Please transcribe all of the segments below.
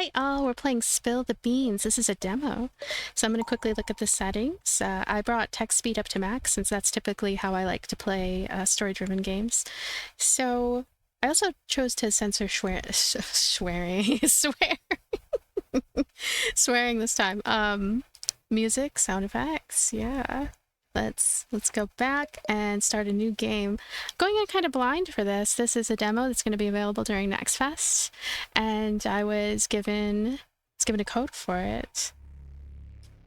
Hi all, we're playing Spill the Beans. This is a demo. So I'm going to quickly look at the settings. I brought text speed up to max since that's typically how I like to play story-driven games. So I also chose to censor swearing this time. Music, sound effects, yeah. Let's go back and start a new game. Going in kind of blind for this. This is a demo that's going to be available during Next Fest, and I was given a code for it.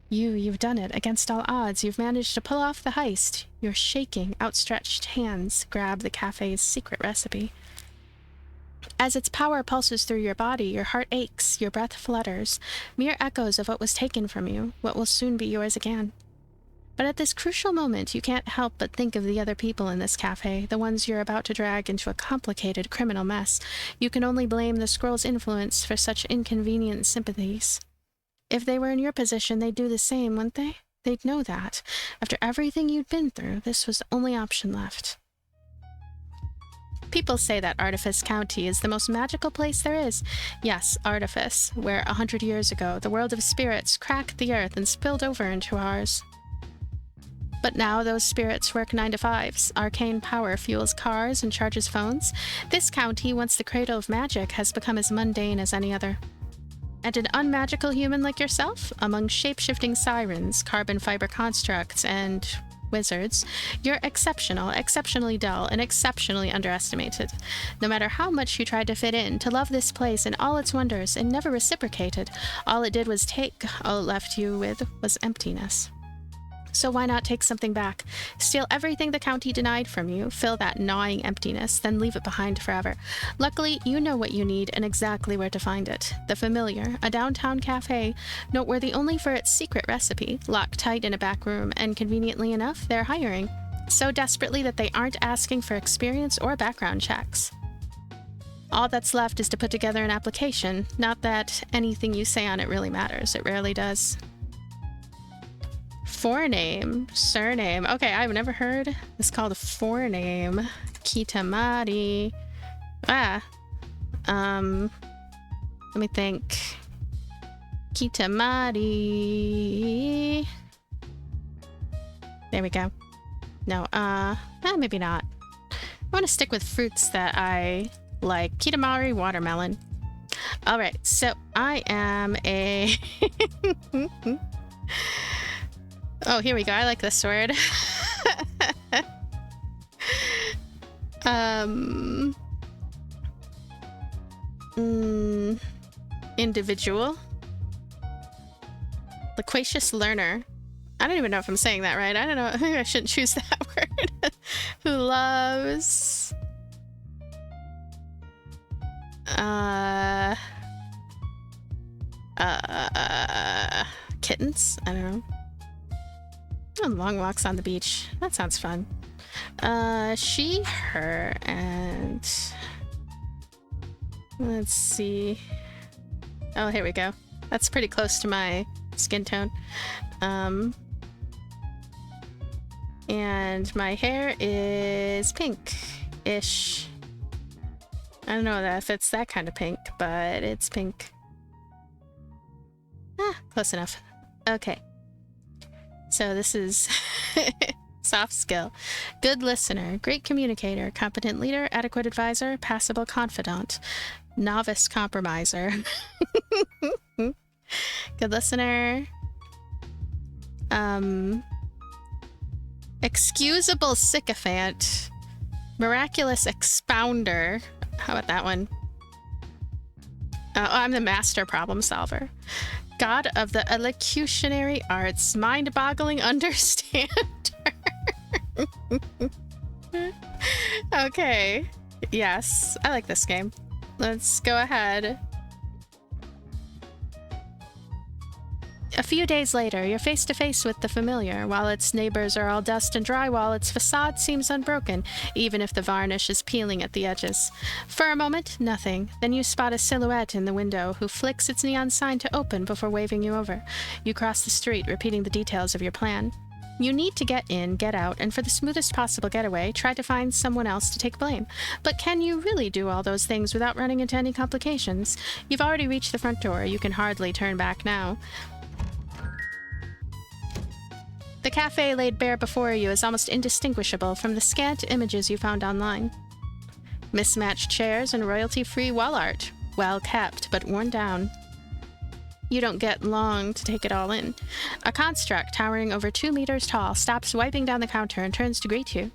You've done it against all odds. You've managed to pull off the heist. Your shaking, outstretched hands grab the cafe's secret recipe. As its power pulses through your body, your heart aches, your breath flutters, mere echoes of what was taken from you, what will soon be yours again. But at this crucial moment, you can't help but think of the other people in this cafe, the ones you're about to drag into a complicated criminal mess. You can only blame the scroll's influence for such inconvenient sympathies. If they were in your position, they'd do the same, wouldn't they? They'd know that. After everything you'd been through, this was the only option left. People say that Artifice County is the most magical place there is. Yes, Artifice, where 100 years ago, the world of spirits cracked the earth and spilled over into ours. But now those spirits work 9 to 5s. Arcane power fuels cars and charges phones. This county, once the cradle of magic, has become as mundane as any other. And an unmagical human like yourself, among shape-shifting sirens, carbon fiber constructs, and wizards, you're exceptional, exceptionally dull, and exceptionally underestimated. No matter how much you tried to fit in, to love this place and all its wonders, and never reciprocated, all it did was take. All it left you with was emptiness. So why not take something back? Steal everything the county denied from you, fill that gnawing emptiness, then leave it behind forever. Luckily, you know what you need and exactly where to find it. The Familiar, a downtown cafe, noteworthy only for its secret recipe, locked tight in a back room, and conveniently enough, they're hiring. So desperately that they aren't asking for experience or background checks. All that's left is to put together an application. Not that anything you say on it really matters. It rarely does. Forename, surname. Okay, I've never heard. It's called a forename. Kitamari. Let me think. Kitamari. There we go. No, maybe not. I want to stick with fruits that I like. Kitamari watermelon. All right, so I am a Oh, here we go. I like this word. Individual. Loquacious learner. I don't even know if I'm saying that right. I don't know. Maybe I shouldn't choose that word. Who loves kittens? I don't know. Oh, long walks on the beach. That sounds fun. She, her, and let's see. Oh, here we go. That's pretty close to my skin tone. And my hair is pink-ish. I don't know if it's that kind of pink, but it's pink. Close enough. Okay. So this is soft skill. Good listener, great communicator, competent leader, adequate advisor, passable confidant, novice compromiser. Good listener. Excusable sycophant, miraculous expounder. How about that one? I'm the master problem solver. God of the elocutionary arts, mind-boggling understander. Okay. Yes, I like this game. Let's go ahead. A few days later, you're face to face with the Familiar. While its neighbors are all dust and drywall, its facade seems unbroken, even if the varnish is peeling at the edges. For a moment, nothing. Then you spot a silhouette in the window who flicks its neon sign to open before waving you over. You cross the street, repeating the details of your plan. You need to get in, get out, and for the smoothest possible getaway, try to find someone else to take blame. But can you really do all those things without running into any complications? You've already reached the front door. You can hardly turn back now. The cafe laid bare before you is almost indistinguishable from the scant images you found online. Mismatched chairs and royalty-free wall art. Well kept, but worn down. You don't get long to take it all in. A construct towering over 2 meters tall stops wiping down the counter and turns to greet you.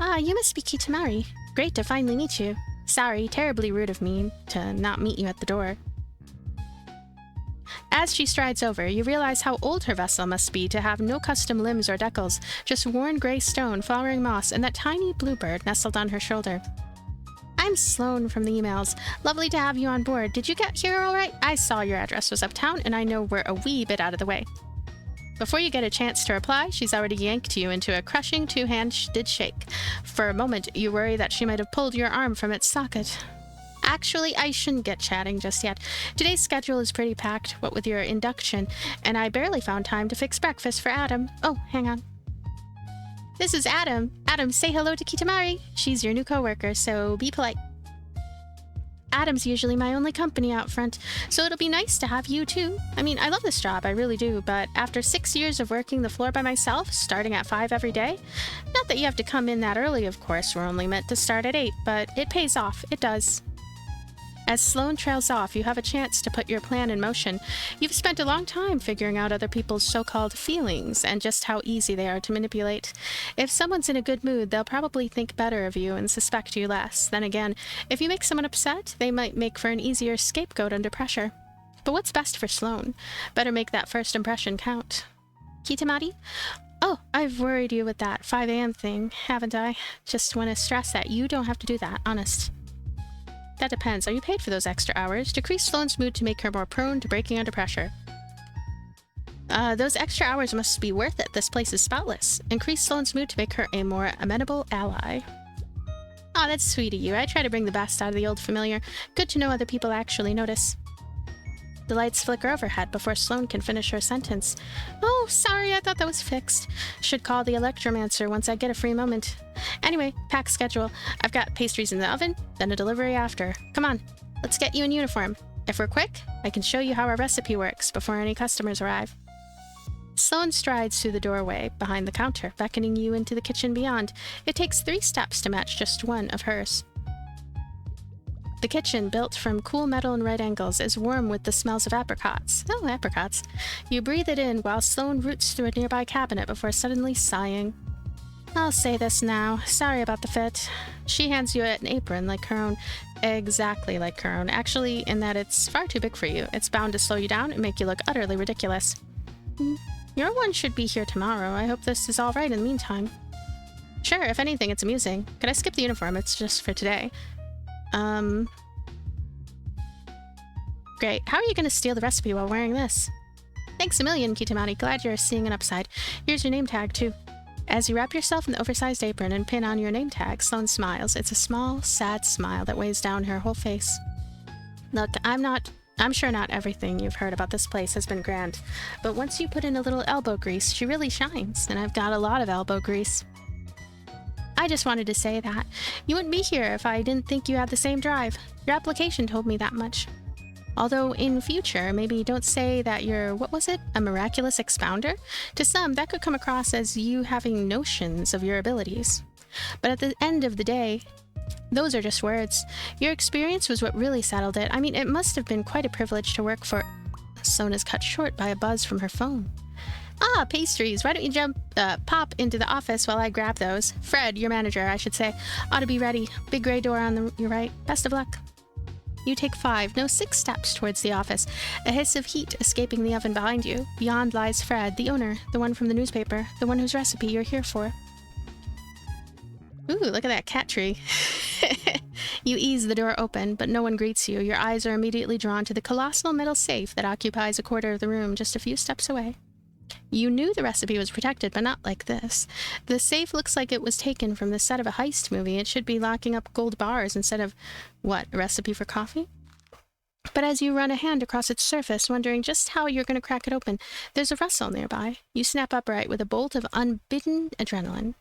Ah, you must be Kitamari. Great to finally meet you. Sorry, terribly rude of me to not meet you at the door. As she strides over, you realize how old her vessel must be to have no custom limbs or decals, just worn gray stone, flowering moss, and that tiny bluebird nestled on her shoulder. I'm Sloan from the emails. Lovely to have you on board. Did you get here all right? I saw your address was uptown, and I know we're a wee bit out of the way. Before you get a chance to reply, she's already yanked you into a crushing two-handed shake. For a moment, you worry that she might have pulled your arm from its socket. Actually, I shouldn't get chatting just yet. Today's schedule is pretty packed, what with your induction, and I barely found time to fix breakfast for Adam. Oh, hang on. This is Adam. Adam, say hello to Kitamari. She's your new coworker, so be polite. Adam's usually my only company out front, so it'll be nice to have you too. I mean, I love this job, I really do, but after 6 years of working the floor by myself, starting at 5 every day, not that you have to come in that early, of course, we're only meant to start at 8, but it pays off, it does. As Sloan trails off, you have a chance to put your plan in motion. You've spent a long time figuring out other people's so-called feelings and just how easy they are to manipulate. If someone's in a good mood, they'll probably think better of you and suspect you less. Then again, if you make someone upset, they might make for an easier scapegoat under pressure. But what's best for Sloan? Better make that first impression count. Kitamari? Oh, I've worried you with that 5 a.m. thing, haven't I? Just want to stress that you don't have to do that, honest. That depends. Are you paid for those extra hours? Decrease Sloan's mood to make her more prone to breaking under pressure. Those extra hours must be worth it. This place is spotless. Increase Sloan's mood to make her a more amenable ally. Aw, that's sweet of you. I try to bring the best out of the old familiar. Good to know other people actually notice. The lights flicker overhead before Sloan can finish her sentence. Oh, sorry, I thought that was fixed. Should call the electromancer once I get a free moment. Anyway, packed schedule. I've got pastries in the oven, then a delivery after. Come on, let's get you in uniform. If we're quick, I can show you how our recipe works before any customers arrive. Sloan strides through the doorway behind the counter, beckoning you into the kitchen beyond. It takes 3 steps to match just one of hers. The kitchen, built from cool metal and right angles, is warm with the smells of apricots. Oh, apricots. You breathe it in while Sloan roots through a nearby cabinet before suddenly sighing. I'll say this now. Sorry about the fit. She hands you an apron like her own. Exactly like her own. Actually, in that it's far too big for you. It's bound to slow you down and make you look utterly ridiculous. Your one should be here tomorrow. I hope this is all right in the meantime. Sure, if anything, it's amusing. Could I skip the uniform? It's just for today. Great. How are you going to steal the recipe while wearing this? Thanks a million, Kitamari. Glad you're seeing an upside. Here's your name tag, too. As you wrap yourself in the oversized apron and pin on your name tag, Sloan smiles. It's a small, sad smile that weighs down her whole face. Look, I'm sure not everything you've heard about this place has been grand, but once you put in a little elbow grease, she really shines, and I've got a lot of elbow grease. I just wanted to say that. You wouldn't be here if I didn't think you had the same drive. Your application told me that much. Although in future, maybe don't say that you're, what was it, a miraculous expounder? To some, that could come across as you having notions of your abilities. But at the end of the day, those are just words. Your experience was what really settled it. I mean, it must have been quite a privilege to work for... Sloan is cut short by a buzz from her phone. Ah, pastries. Why don't you pop into the office while I grab those? Fred, your manager, I should say, ought to be ready. Big gray door on your right. Best of luck. You take 5, no 6 steps towards the office, a hiss of heat escaping the oven behind you. Beyond lies Fred, the owner, the one from the newspaper, the one whose recipe you're here for. Ooh, look at that cat tree. You ease the door open, but no one greets you. Your eyes are immediately drawn to the colossal metal safe that occupies a quarter of the room just a few steps away. You knew the recipe was protected, but not like this. The safe looks like it was taken from the set of a heist movie. It should be locking up gold bars instead of, what, a recipe for coffee? But as you run a hand across its surface, wondering just how you're going to crack it open, there's a rustle nearby. You snap upright with a bolt of unbidden adrenaline.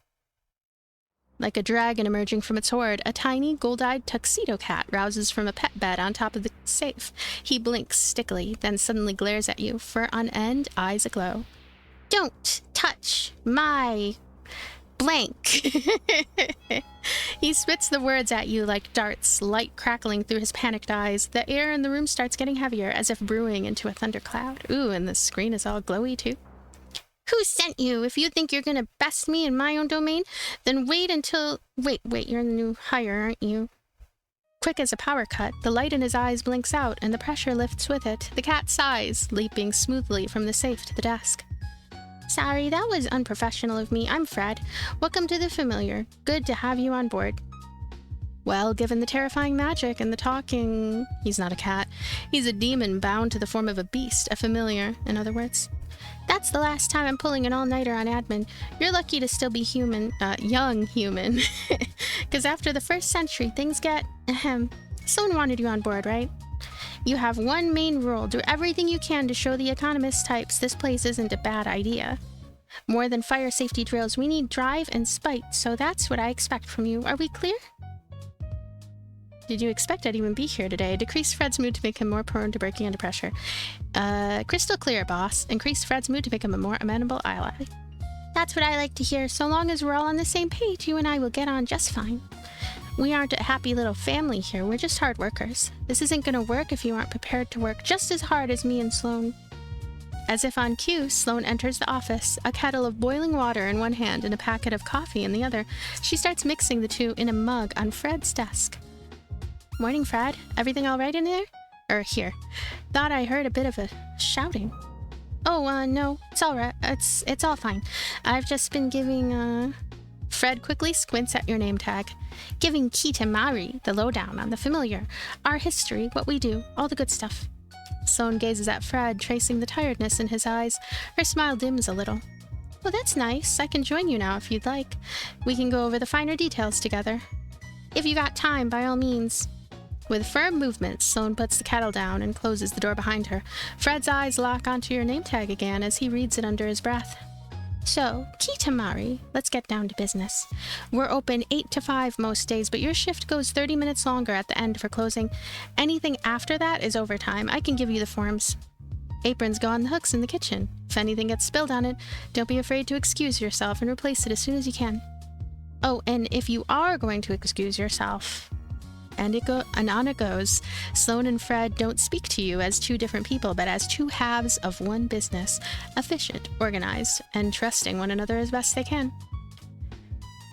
Like a dragon emerging from its hoard, a tiny, gold-eyed tuxedo cat rouses from a pet bed on top of the safe. He blinks stickily, then suddenly glares at you, fur on end, eyes aglow. Don't touch my blank. He spits the words at you like darts, light crackling through his panicked eyes. The air in the room starts getting heavier, as if brewing into a thundercloud. Ooh, and the screen is all glowy, too. Who sent you? If you think you're gonna best me in my own domain, then wait until... Wait, you're the new hire, aren't you? Quick as a power cut, the light in his eyes blinks out, and the pressure lifts with it. The cat sighs, leaping smoothly from the safe to the desk. Sorry, that was unprofessional of me. I'm Fred. Welcome to the familiar. Good to have you on board. Well, given the terrifying magic and the talking... He's not a cat. He's a demon bound to the form of a beast, a familiar, in other words. That's the last time I'm pulling an all-nighter on admin. You're lucky to still be human, young human. Because after the first century, things get, someone wanted you on board, right? You have one main rule. Do everything you can to show the economist types this place isn't a bad idea. More than fire safety drills, we need drive and spite, so that's what I expect from you. Are we clear? Did you expect I'd even be here today? Decrease Fred's mood to make him more prone to breaking under pressure. Crystal clear, boss. Increase Fred's mood to make him a more amenable ally. That's what I like to hear. So long as we're all on the same page, you and I will get on just fine. We aren't a happy little family here. We're just hard workers. This isn't gonna work if you aren't prepared to work just as hard as me and Sloane. As if on cue, Sloane enters the office, a kettle of boiling water in one hand and a packet of coffee in the other. She starts mixing the two in a mug on Fred's desk. Morning, Fred. Everything all right in there? Here. Thought I heard a bit of a shouting. Oh, no. It's all right. It's all fine. I've just been giving, Fred quickly squints at your name tag. Giving Kitamari the lowdown on the familiar. Our history, what we do, all the good stuff. Sloane gazes at Fred, tracing the tiredness in his eyes. Her smile dims a little. Well, that's nice. I can join you now if you'd like. We can go over the finer details together. If you got time, by all means. With firm movements, Sloane puts the kettle down and closes the door behind her. Fred's eyes lock onto your name tag again as he reads it under his breath. So, Kitamari, let's get down to business. We're open 8 to 5 most days, but your shift goes 30 minutes longer at the end for closing. Anything after that is overtime. I can give you the forms. Aprons go on the hooks in the kitchen. If anything gets spilled on it, don't be afraid to excuse yourself and replace it as soon as you can. Oh, and if you are going to excuse yourself... And on it goes. Sloane and Fred don't speak to you as two different people, but as two halves of one business, efficient, organized, and trusting one another as best they can.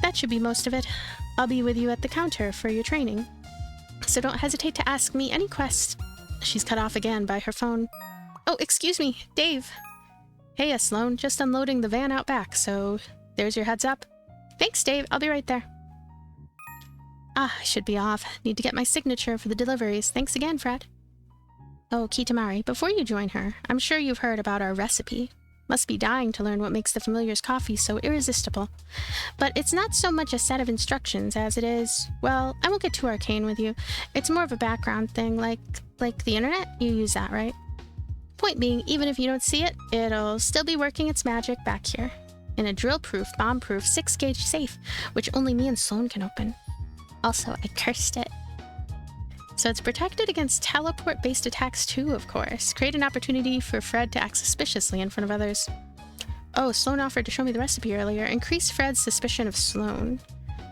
That should be most of it. I'll be with you at the counter for your training. So don't hesitate to ask me any questions. She's cut off again by her phone. Oh, excuse me, Dave. Hey, Sloane, just unloading the van out back, so there's your heads up. Thanks, Dave. I'll be right there. I should be off. Need to get my signature for the deliveries. Thanks again, Fred. Oh, Kitamari, before you join her, I'm sure you've heard about our recipe. Must be dying to learn what makes the Familiar's coffee so irresistible. But it's not so much a set of instructions as it is... Well, I won't get too arcane with you. It's more of a background thing, like the internet. You use that, right? Point being, even if you don't see it, it'll still be working its magic back here. In a drill-proof, bomb-proof 6-gauge safe, which only me and Sloane can open. Also, I cursed it. So it's protected against teleport-based attacks too, of course. Create an opportunity for Fred to act suspiciously in front of others. Oh, Sloane offered to show me the recipe earlier. Increase Fred's suspicion of Sloane.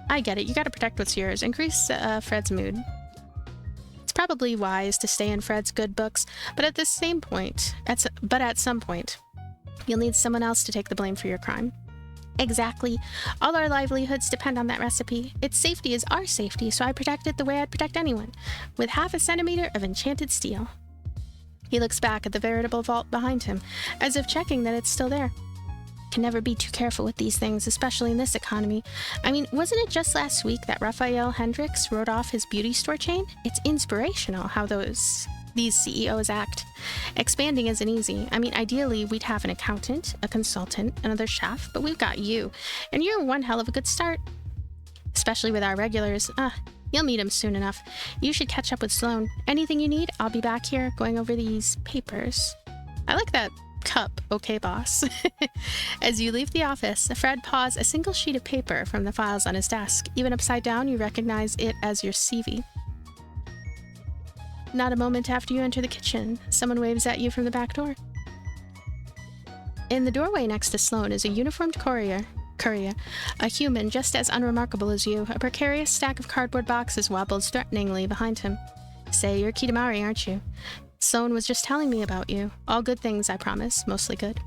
I get it. You gotta protect what's yours. Increase Fred's mood. It's probably wise to stay in Fred's good books, but at some point, you'll need someone else to take the blame for your crime. Exactly. All our livelihoods depend on that recipe. Its safety is our safety, so I protect it the way I'd protect anyone, with half a centimeter of enchanted steel. He looks back at the veritable vault behind him, as if checking that it's still there. Can never be too careful with these things, especially in this economy. I mean, wasn't it just last week that Raphael Hendricks wrote off his beauty store chain? It's inspirational how these CEOs act. Expanding isn't easy. I mean, ideally, we'd have an accountant, a consultant, another chef, but we've got you, and you're one hell of a good start. Especially with our regulars. You'll meet him soon enough. You should catch up with Sloane. Anything you need, I'll be back here going over these papers. I like that cup, okay, boss. As you leave the office, Fred paws a single sheet of paper from the files on his desk. Even upside down, you recognize it as your CV. Not a moment after you enter the kitchen, someone waves at you from the back door. In the doorway next to Sloane is a uniformed courier, a human just as unremarkable as you. A precarious stack of cardboard boxes wobbles threateningly behind him. Say, you're Kitamari, aren't you? Sloane was just telling me about you. All good things, I promise. Mostly good.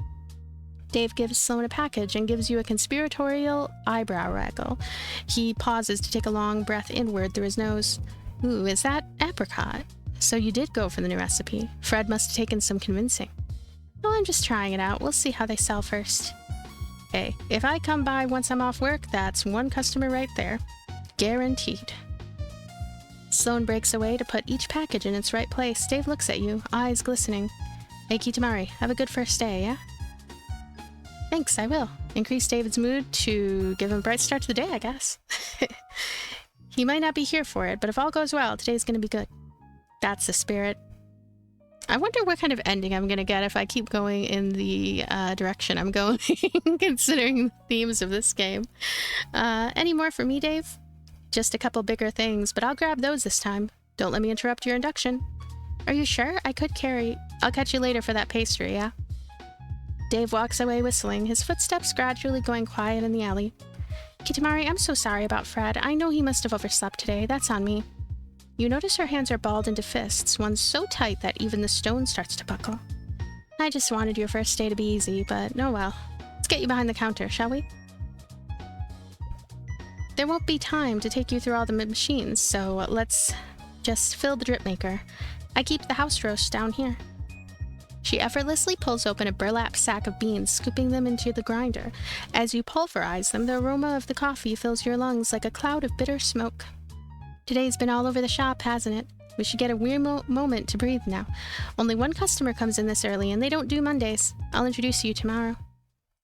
Dave gives Sloane a package and gives you a conspiratorial eyebrow waggle. He pauses to take a long breath inward through his nose. Ooh, is that apricot? So you did go for the new recipe. Fred must have taken some convincing. Oh, I'm just trying it out. We'll see how they sell first. Hey, if I come by once I'm off work, that's one customer right there. Guaranteed. Sloane breaks away to put each package in its right place. Dave looks at you, eyes glistening. Hey, Kitamari, have a good first day, yeah? Thanks, I will. Increase David's mood to give him a bright start to the day, I guess. He might not be here for it, but if all goes well, today's gonna be good. That's the spirit. I wonder what kind of ending I'm gonna get if I keep going in the direction I'm going, considering the themes of this game. Any more for me, Dave? Just a couple bigger things, but I'll grab those this time. Don't let me interrupt your induction. Are you sure? I could carry... I'll catch you later for that pastry, yeah? Dave walks away whistling, his footsteps gradually going quiet in the alley. Kitamari, I'm so sorry about Fred. I know he must have overslept today. That's on me. You notice her hands are balled into fists, one so tight that even the stone starts to buckle. I just wanted your first day to be easy, but oh well. Let's get you behind the counter, shall we? There won't be time to take you through all the machines, so let's just fill the drip maker. I keep the house roast down here. She effortlessly pulls open a burlap sack of beans, scooping them into the grinder. As you pulverize them, the aroma of the coffee fills your lungs like a cloud of bitter smoke. Today's been all over the shop, hasn't it? We should get a weird moment to breathe now. Only one customer comes in this early, and they don't do Mondays. I'll introduce you tomorrow.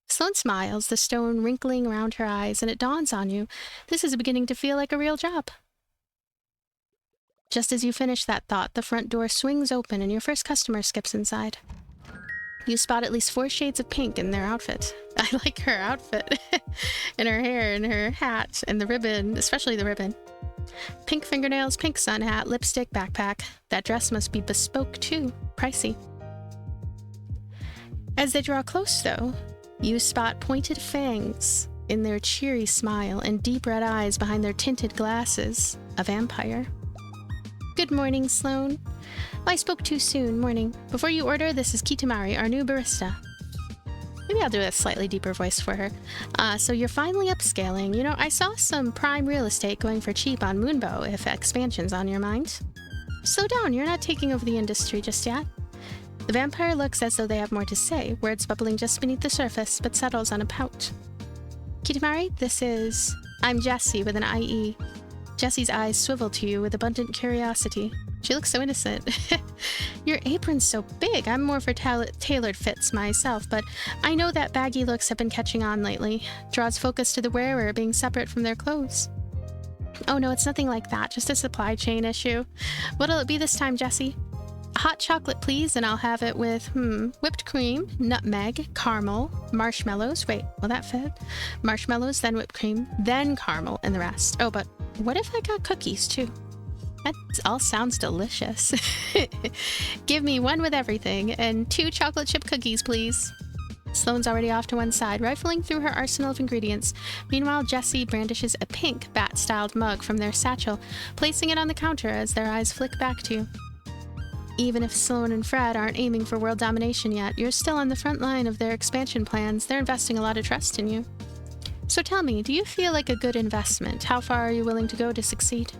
Sloane smiles, the stone wrinkling around her eyes, and it dawns on you. This is beginning to feel like a real job. Just as you finish that thought, the front door swings open and your first customer skips inside. You spot at least 4 shades of pink in their outfit. I like her outfit. And her hair, and her hat, and the ribbon, especially the ribbon. Pink fingernails, pink sun hat, lipstick, backpack. That dress must be bespoke too. Pricey. As they draw close, though, you spot pointed fangs in their cheery smile and deep red eyes behind their tinted glasses. A vampire. Good morning, Sloane. I spoke too soon. Morning. Before you order, this is Kitamari, our new barista. Maybe I'll do a slightly deeper voice for her. So you're finally upscaling. You know, I saw some prime real estate going for cheap on Moonbow, if expansion's on your mind. Slow down, you're not taking over the industry just yet. The vampire looks as though they have more to say, words bubbling just beneath the surface, but settles on a pout. Kitamari, this is... I'm Jessie with an IE. Jessie's eyes swivel to you with abundant curiosity. She looks so innocent. Your apron's so big. I'm more for tailored fits myself, but I know that baggy looks have been catching on lately. Draws focus to the wearer being separate from their clothes. Oh no, it's nothing like that. Just a supply chain issue. What'll it be this time, Jessie? Hot chocolate, please, and I'll have it with, whipped cream, nutmeg, caramel, marshmallows. Wait, will that fit? Marshmallows, then whipped cream, then caramel, and the rest. Oh, but what if I got cookies, too? That all sounds delicious. Give me one with everything, and 2 chocolate chip cookies, please. Sloane's already off to one side, rifling through her arsenal of ingredients. Meanwhile, Jessie brandishes a pink bat-styled mug from their satchel, placing it on the counter as their eyes flick back to you. Even if Sloane and Fred aren't aiming for world domination yet, you're still on the front line of their expansion plans. They're investing a lot of trust in you. So tell me, do you feel like a good investment? How far are you willing to go to succeed?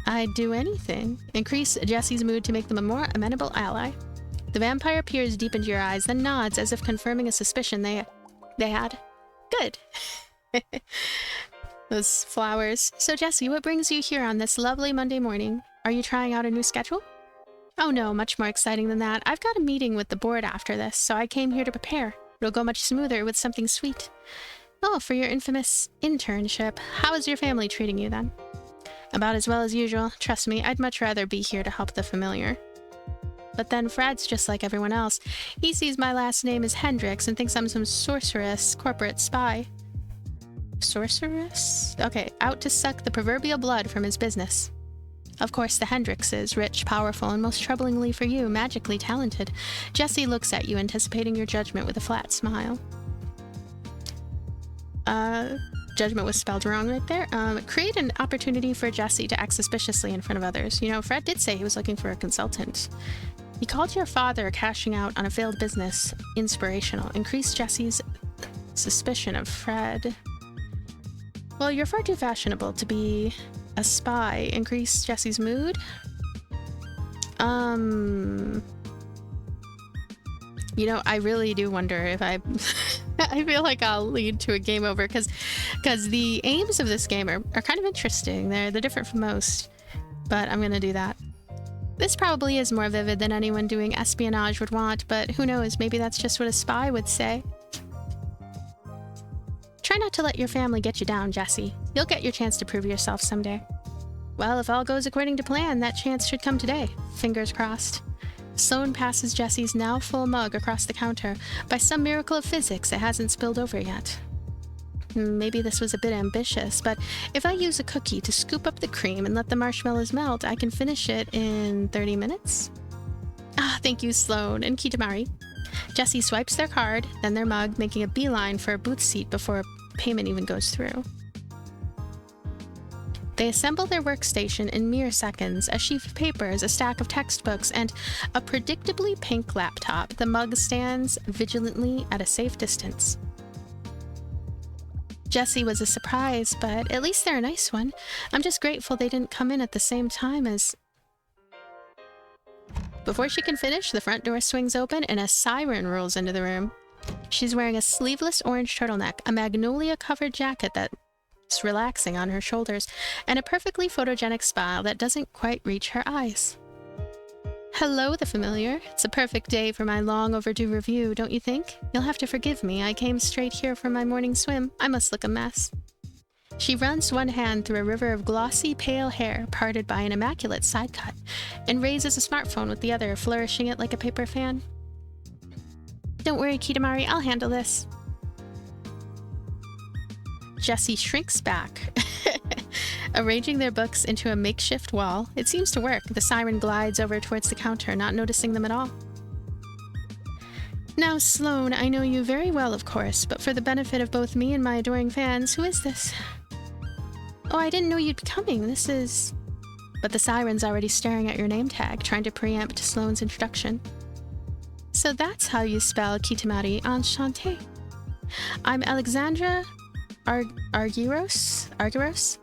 I'd do anything. Increase Jessie's mood to make them a more amenable ally. The vampire peers deep into your eyes, then nods as if confirming a suspicion they had. Good. Those flowers. So Jessie, what brings you here on this lovely Monday morning? Are you trying out a new schedule? Oh no, much more exciting than that. I've got a meeting with the board after this, so I came here to prepare. It'll go much smoother with something sweet. Oh, for your infamous internship. How is your family treating you then? About as well as usual. Trust me, I'd much rather be here to help the familiar. But then Fred's just like everyone else. He sees my last name is Hendrix and thinks I'm some sorceress, corporate spy. Sorceress? Okay, out to suck the proverbial blood from his business. Of course, the Hendrix is rich, powerful, and most troublingly for you, magically talented. Jesse looks at you, anticipating your judgment with a flat smile. Judgment was spelled wrong right there. Create an opportunity for Jesse to act suspiciously in front of others. You know, Fred did say he was looking for a consultant. He called your father cashing out on a failed business inspirational. Increase Jesse's suspicion of Fred. Well, you're far too fashionable to be a spy. Increase Jesse's mood? You know, I really do wonder if I feel like I'll lead to a game over because the aims of this game are kind of interesting. They're different from most, but I'm gonna do that. This probably is more vivid than anyone doing espionage would want, but who knows, maybe that's just what a spy would say. Try not to let your family get you down, Jesse. You'll get your chance to prove yourself someday. Well, if all goes according to plan, that chance should come today. Fingers crossed. Sloane passes Jesse's now full mug across the counter. By some miracle of physics, it hasn't spilled over yet. Maybe this was a bit ambitious, but if I use a cookie to scoop up the cream and let the marshmallows melt, I can finish it in 30 minutes? Ah, thank you, Sloane and Kitamari. Jesse swipes their card, then their mug, making a beeline for a booth seat before payment even goes through. They assemble their workstation in mere seconds, a sheaf of papers, a stack of textbooks, and a predictably pink laptop. The mug stands vigilantly at a safe distance. Jesse was a surprise, but at least they're a nice one. I'm just grateful they didn't come in at the same time as... Before she can finish, the front door swings open and a siren rolls into the room. She's wearing a sleeveless orange turtleneck, a magnolia-covered jacket that's relaxing on her shoulders, and a perfectly photogenic smile that doesn't quite reach her eyes. Hello, the familiar. It's a perfect day for my long overdue review, don't you think? You'll have to forgive me. I came straight here from my morning swim. I must look a mess. She runs one hand through a river of glossy, pale hair parted by an immaculate side cut, and raises a smartphone with the other, flourishing it like a paper fan. Don't worry, Kitamari, I'll handle this. Jesse shrinks back, arranging their books into a makeshift wall. It seems to work. The siren glides over towards the counter, not noticing them at all. Now, Sloane, I know you very well, of course, but for the benefit of both me and my adoring fans, who is this? Oh, I didn't know you'd be coming. This is... But the siren's already staring at your name tag, trying to preempt Sloane's introduction. So that's how you spell Kitamari. Enchanté. I'm Alexandra Argyros?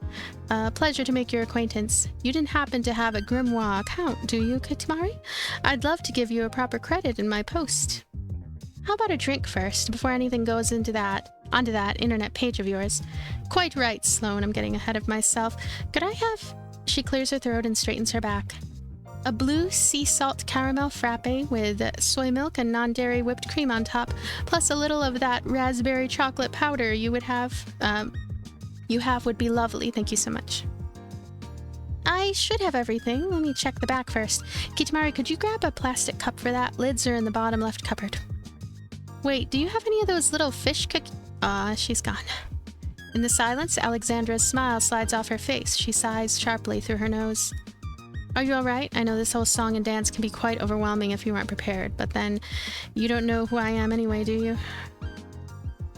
Pleasure to make your acquaintance. You didn't happen to have a grimoire account, do you, Kitamari? I'd love to give you a proper credit in my post. How about a drink first, before anything goes onto that internet page of yours? Quite right, Sloane, I'm getting ahead of myself. Could I have... She clears her throat and straightens her back. A blue sea salt caramel frappe with soy milk and non-dairy whipped cream on top, plus a little of that raspberry chocolate powder you would have. Would be lovely, thank you so much. I should have everything. Let me check the back first. Kitamari, could you grab a plastic cup for that? Lids are in the bottom left cupboard. Wait, do you have any of those little fish cookies? She's gone. In the silence, Alexandra's smile slides off her face. She sighs sharply through her nose. Are you alright? I know this whole song and dance can be quite overwhelming if you aren't prepared, but then you don't know who I am anyway, do you?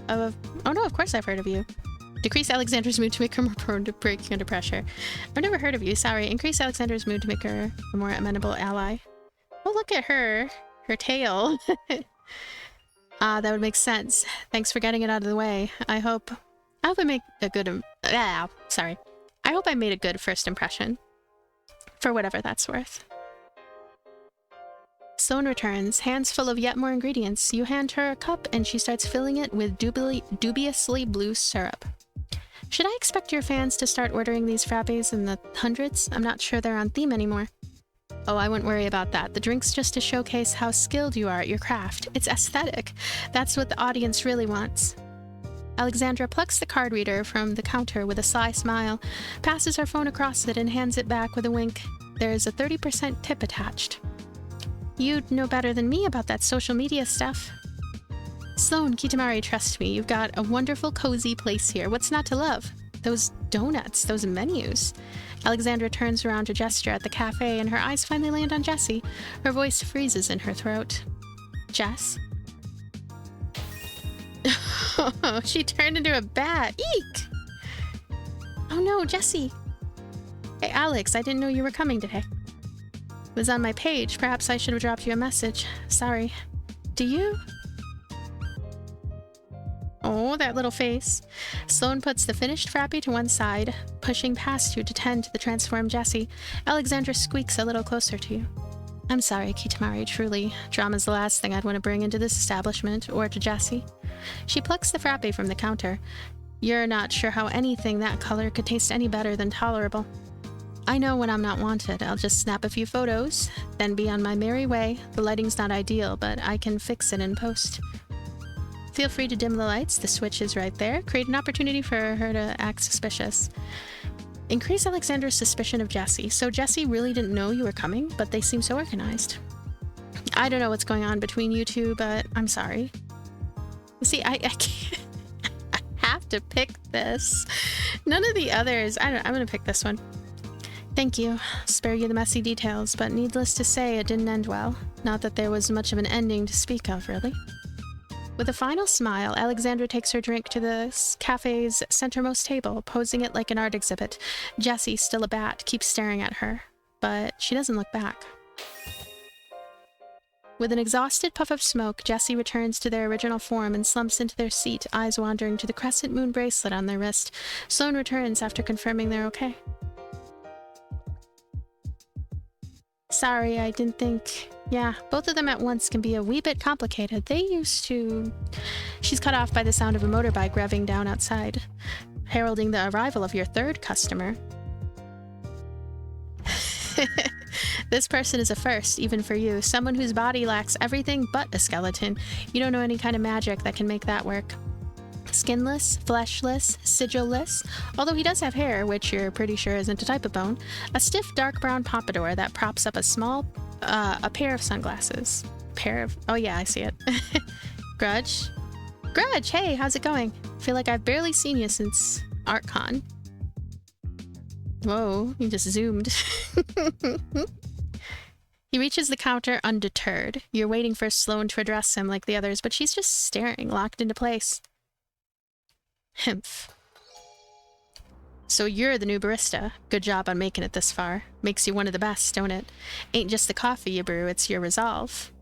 Oh no, of course I've heard of you. Decrease Alexandra's mood to make her more prone to breaking under pressure. I've never heard of you, sorry. Increase Alexandra's mood to make her a more amenable ally. Oh, look at her. Her tail. That would make sense. Thanks for getting it out of the way. I hope I made a good... I hope I made a good first impression. For whatever that's worth. Sloane returns, hands full of yet more ingredients. You hand her a cup and she starts filling it with dubiously blue syrup. Should I expect your fans to start ordering these frappes in the hundreds? I'm not sure they're on theme anymore. Oh, I wouldn't worry about that. The drink's just to showcase how skilled you are at your craft. It's aesthetic. That's what the audience really wants. Alexandra plucks the card reader from the counter with a sly smile, passes her phone across it, and hands it back with a wink. There's a 30% tip attached. You'd know better than me about that social media stuff. Sloan, Kitamari, trust me, you've got a wonderful, cozy place here. What's not to love? Those donuts, those menus. Alexandra turns around to gesture at the cafe, and her eyes finally land on Jessie. Her voice freezes in her throat. Jess? She turned into a bat. Eek! Oh no, Jessie! Hey, Alex, I didn't know you were coming today. It was on my page. Perhaps I should have dropped you a message. Sorry. Do you? Oh, that little face. Sloan puts the finished frappy to one side, pushing past you to tend to the transformed Jessie. Alexandra squeaks a little closer to you. I'm sorry, Kitamari, truly. Drama's the last thing I'd want to bring into this establishment, or to Jessie. She plucks the frappy from the counter. You're not sure how anything that color could taste any better than tolerable. I know when I'm not wanted. I'll just snap a few photos, then be on my merry way. The lighting's not ideal, but I can fix it in post. Feel free to dim the lights. The switch is right there. Create an opportunity for her to act suspicious. Increase Alexandra's suspicion of Jessie. So Jessie really didn't know you were coming, but they seem so organized. I don't know what's going on between you two, but I'm sorry. See, I can't. I have to pick this. None of the others. I'm gonna pick this one. Thank you. Spare you the messy details, but needless to say, it didn't end well. Not that there was much of an ending to speak of, really. With a final smile, Alexandra takes her drink to the cafe's centermost table, posing it like an art exhibit. Jessie, still a bat, keeps staring at her, but she doesn't look back. With an exhausted puff of smoke, Jessie returns to their original form and slumps into their seat, eyes wandering to the crescent moon bracelet on their wrist. Sloan returns after confirming they're okay. Sorry, I didn't think... Yeah, both of them at once can be a wee bit complicated. They used to... She's cut off by the sound of a motorbike revving down outside, heralding the arrival of your third customer. This person is a first, even for you. Someone whose body lacks everything but a skeleton. You don't know any kind of magic that can make that work. Skinless, fleshless, sigilless, although he does have hair, which you're pretty sure isn't a type of bone. A stiff dark brown pompadour that props up a pair of sunglasses. Oh yeah, I see it. Grudge? Grudge, hey, how's it going? Feel like I've barely seen you since ArtCon. Whoa, you just zoomed. He reaches the counter undeterred. You're waiting for Sloan to address him like the others, but she's just staring, locked into place. Himph. So you're the new barista. Good job on making it this far. Makes you one of the best, don't it? Ain't just the coffee you brew, it's your resolve.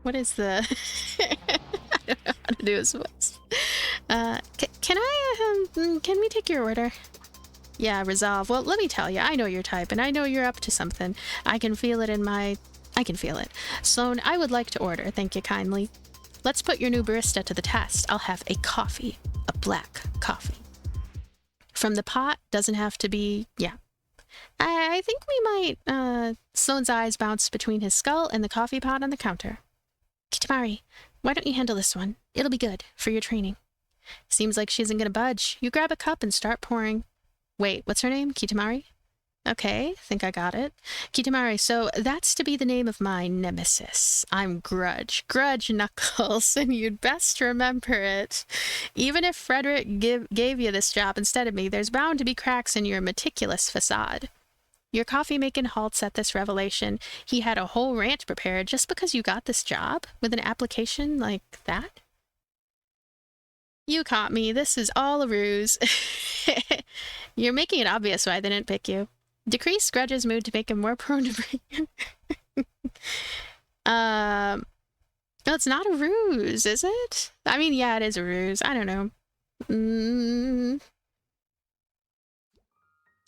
What is the... I don't know how to do his voice. Can we take your order? Yeah, resolve. Well, let me tell you, I know your type, and I know you're up to something. I can feel it. Sloan, I would like to order, thank you kindly. Let's put your new barista to the test. I'll have a coffee. A black coffee. From the pot, doesn't have to be... Yeah. I think we might... Sloan's eyes bounce between his skull and the coffee pot on the counter. Kitamari, why don't you handle this one? It'll be good for your training. Seems like she isn't gonna budge. You grab a cup and start pouring. Wait, what's her name? Kitamari? Okay, think I got it. Kitamari, so that's to be the name of my nemesis. I'm Grudge. Grudge Knuckles, and you'd best remember it. Even if Frederick gave you this job instead of me, there's bound to be cracks in your meticulous facade. Your coffee-making halts at this revelation. He had a whole rant prepared just because you got this job with an application like that? You caught me. This is all a ruse. You're making it obvious why they didn't pick you. Decrease Grudge's mood to make him more prone to bring... No, it's not a ruse, is it? I mean, yeah, it is a ruse. I don't know.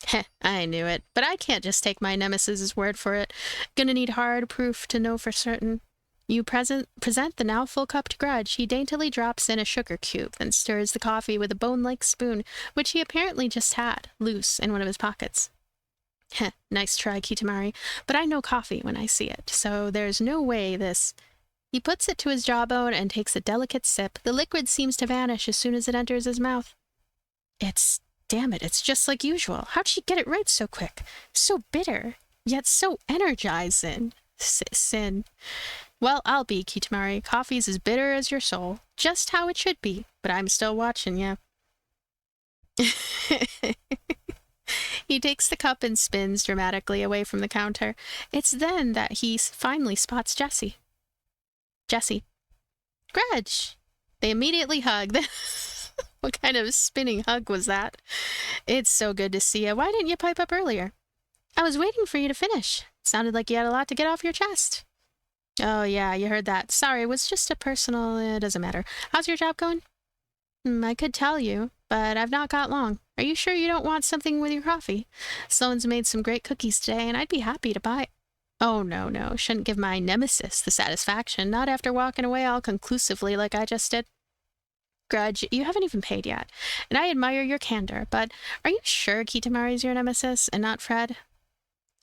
Heh, I knew it. But I can't just take my nemesis's word for it. Gonna need hard proof to know for certain. You present the now full cup to Grudge. He daintily drops in a sugar cube, then stirs the coffee with a bone-like spoon, which he apparently just had, loose in one of his pockets. Heh, nice try, Kitamari, but I know coffee when I see it, so there's no way this... He puts it to his jawbone and takes a delicate sip. The liquid seems to vanish as soon as it enters his mouth. Damn it, it's just like usual. How'd she get it right so quick? So bitter, yet so energizing. Sin. Well, I'll be, Kitamari. Coffee's as bitter as your soul. Just how it should be. But I'm still watching you. He takes the cup and spins dramatically away from the counter. It's then that he finally spots Jessie. Jessie. Grudge! They immediately hug. What kind of spinning hug was that? It's so good to see you. Why didn't you pipe up earlier? I was waiting for you to finish. Sounded like you had a lot to get off your chest. Oh, yeah, you heard that. Sorry, it was just a personal... It doesn't matter. How's your job going? I could tell you, but I've not got long. Are you sure you don't want something with your coffee? Sloane's made some great cookies today, and I'd be happy to buy it. Oh, no. Shouldn't give my nemesis the satisfaction. Not after walking away all conclusively like I just did. Grudge, you haven't even paid yet, and I admire your candor, but are you sure Kitamari's your nemesis and not Fred?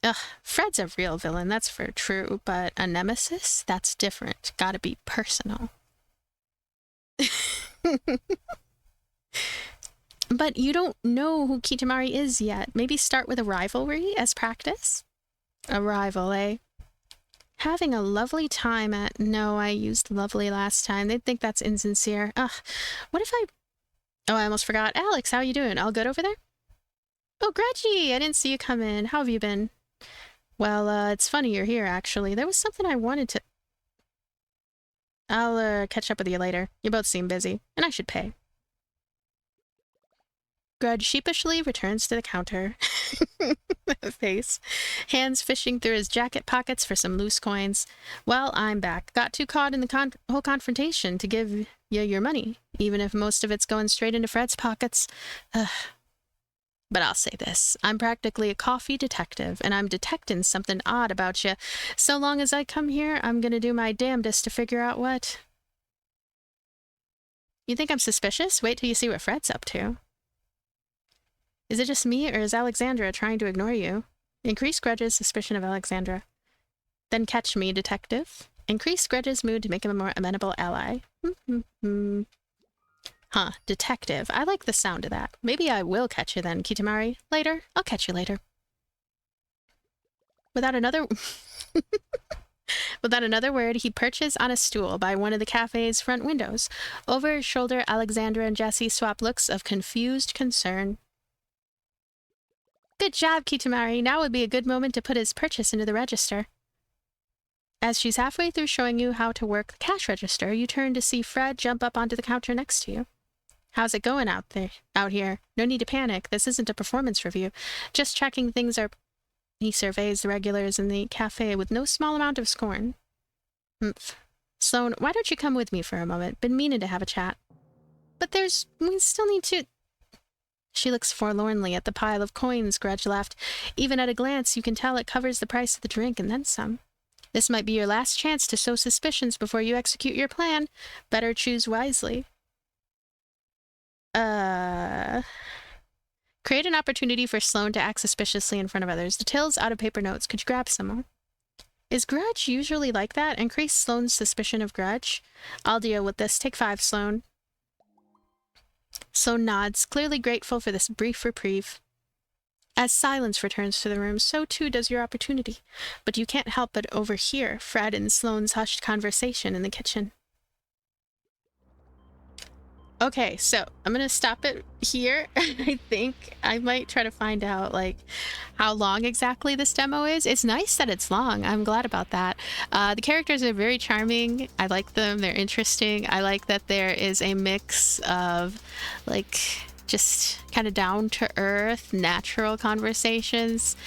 Ugh, Fred's a real villain, that's for true, but a nemesis? That's different. Gotta be personal. But you don't know who Kitamari is yet. Maybe start with a rivalry as practice? A rival, eh? Having a lovely time at... No, I used lovely last time. They'd think that's insincere. Ugh, what if I... Oh, I almost forgot. Alex, how you doing? All good over there? Oh, Grudgy, I didn't see you come in. How have you been? Well, it's funny you're here, actually. There was something I wanted to... I'll, catch up with you later. You both seem busy, and I should pay. Grudge sheepishly returns to the counter. Face. Hands fishing through his jacket pockets for some loose coins. Well, I'm back. Got too caught in the whole confrontation to give you your money, even if most of it's going straight into Fred's pockets. But I'll say this. I'm practically a coffee detective, and I'm detecting something odd about you. So long as I come here, I'm gonna do my damnedest to figure out what. You think I'm suspicious? Wait till you see what Fred's up to. Is it just me, or is Alexandra trying to ignore you? Increase Grudge's suspicion of Alexandra. Then catch me, detective. Increase Grudge's mood to make him a more amenable ally. Huh, detective. I like the sound of that. Maybe I will catch you then, Kitamari. Later. I'll catch you later. Without another word, he perches on a stool by one of the cafe's front windows. Over his shoulder, Alexandra and Jessie swap looks of confused concern. Good job, Kitamari. Now would be a good moment to put his purchase into the register. As she's halfway through showing you how to work the cash register, you turn to see Fred jump up onto the counter next to you. How's it going out here? No need to panic. This isn't a performance review. Just checking things are... He surveys the regulars in the cafe with no small amount of scorn. Sloane, why don't you come with me for a moment? Been meaning to have a chat. But we still need to... She looks forlornly at the pile of coins, Grudge laughed. Even at a glance, you can tell it covers the price of the drink and then some. This might be your last chance to sow suspicions before you execute your plan. Better choose wisely. Create an opportunity for Sloane to act suspiciously in front of others. Details out of paper notes. Could you grab some more? Is Grudge usually like that? Increase Sloane's suspicion of Grudge. I'll deal with this. Take 5, Sloane. Sloane nods, clearly grateful for this brief reprieve. As silence returns to the room, so too does your opportunity. But you can't help but overhear Fred and Sloane's hushed conversation in the kitchen. Okay, so I'm gonna stop it here. I think I might try to find out, like, how long exactly this demo is. It's nice that it's long. I'm glad about that. The characters are very charming. I like them. They're interesting. I like that there is a mix of, like, just kind of down-to-earth, natural conversations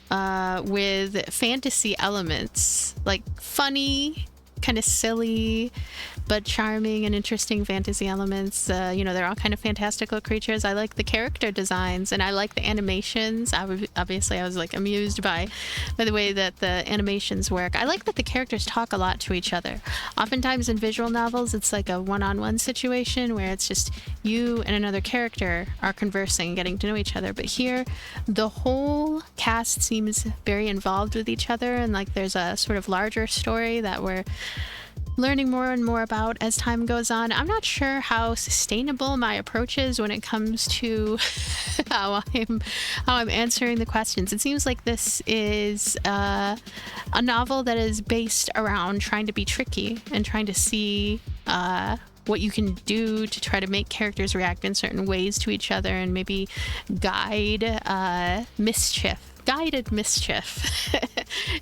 with fantasy elements. Like, funny, kind of silly, but charming and interesting fantasy elements. You know, they're all kind of fantastical creatures. I like the character designs, and I like the animations. Obviously, I was like amused by the way that the animations work. I like that the characters talk a lot to each other. Oftentimes in visual novels, it's like a one-on-one situation where it's just you and another character are conversing, getting to know each other. But here, the whole cast seems very involved with each other, and like there's a sort of larger story that we're learning more and more about as time goes on. I'm not sure how sustainable my approach is when it comes to how I'm answering the questions. It seems like this is a novel that is based around trying to be tricky and trying to see what you can do to try to make characters react in certain ways to each other and maybe guide mischief. Guided mischief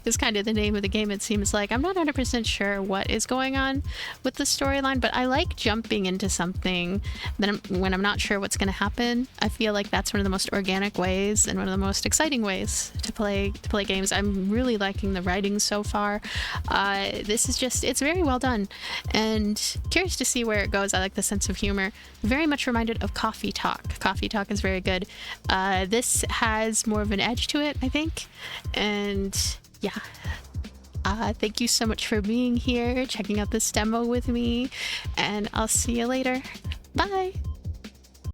is kind of the name of the game, it seems like. I'm not 100% sure what is going on with the storyline, but I like jumping into something that when I'm not sure what's going to happen. I feel like that's one of the most organic ways and one of the most exciting ways to play games. I'm really liking the writing so far. This is just, it's very well done and curious to see where it goes. I like the sense of humor. Very much reminded of Coffee Talk. Coffee Talk is very good. This has more of an edge to it, I think. And yeah, thank you so much for being here, checking out this demo with me, and I'll see you later. Bye!